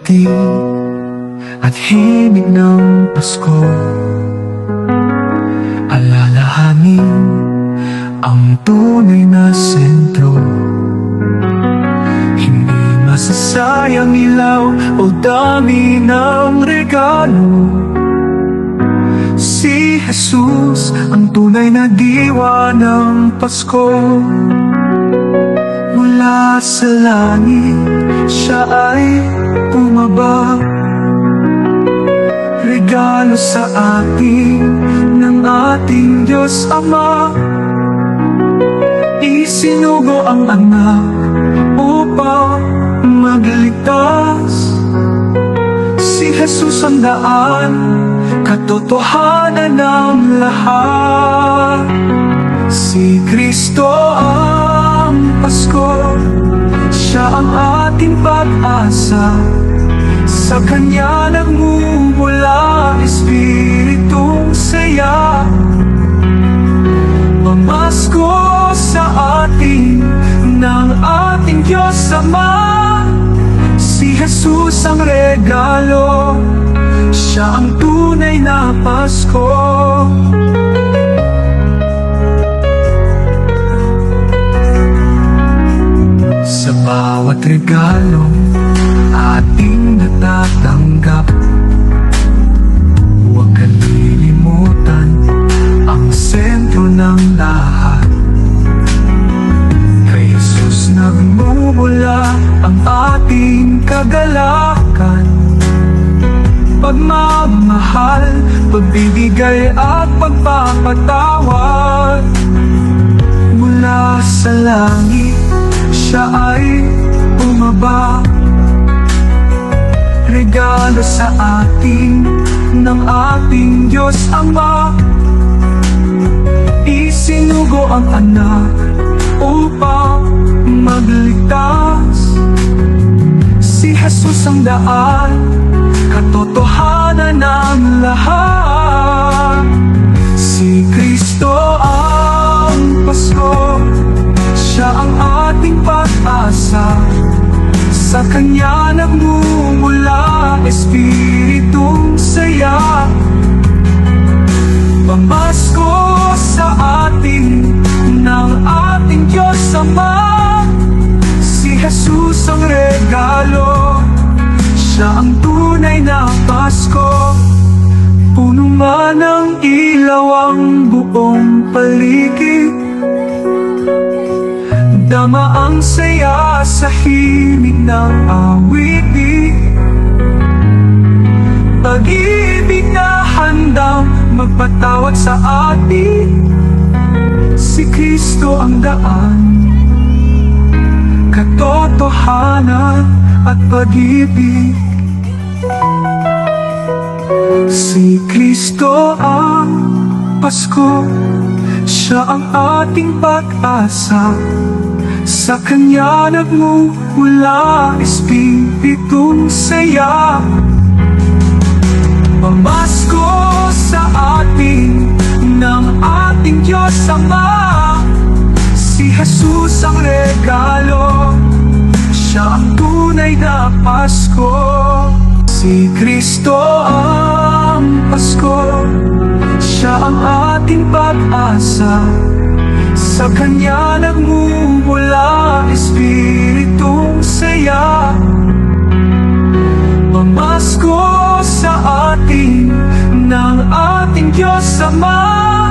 dating at himig ng Pasko. Alalahanin ang tunay na sentro. Hindi masasayang ilaw o dami ng regalo. Si Jesus ang tunay na diwa ng Pasko. Mula sa langit, siya ay bumaba. Regalo sa atin ng ating Diyos Ama. Isinugo ang anak upang magligtas. Si Jesus ang daan, katotohanan ng lahat. Si Kristo ang Pasko, siya ang ating pag-asa. Sa Kanya nagmumula Espiritong saya. Mamasko sa atin ng ating Diyos Ama. Si Jesus ang regalo, siya ang tunay na Pasko. Sa bawat regalo ating natatanggap, huwag kalilimutan ang sentro ng lahat. Kay Jesus nagmumula ang ating kagalakan. Pagmamahal, pagbibigay at pagpapatawad. Mula sa langit, siya ay bumaba. Regalo sa atin ng ating Diyos Ama. Isinugo ang anak upang magligtas. Si Jesus ang daan, katotohanan ng lahat. Si Kristo ang Pasko, siya ang ating pag-asa. Sa Kanya nagmumula Espiritong saya. Pamasko sa atin ng ating Diyos Ama. Si Jesus ang regalo, siya ang tunay na Pasko. Puno man ng ilaw ang buong paligid, dama ang saya sa himig ng awitin. Pag-ibig na handang magpatawad sa atin. Si Kristo ang daan, katotohanan at pag-ibig. Si Kristo ang Pasko, siya ang ating pag-asa. Sa Kanya nagmumula Espiritong saya. Pamasko sa atin ng ating Diyos Ama. Si Jesus ang regalo, siya ang tunay na Pasko. Si Kristo ang Pasko, siya ang ating pag-asa. Sa Kanya nagmumula Espiritong saya. Pamasko sa atin ng ating Diyos Ama.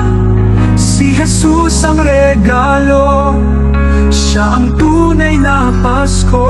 Si Jesus ang regalo, siya ang tunay na Pasko.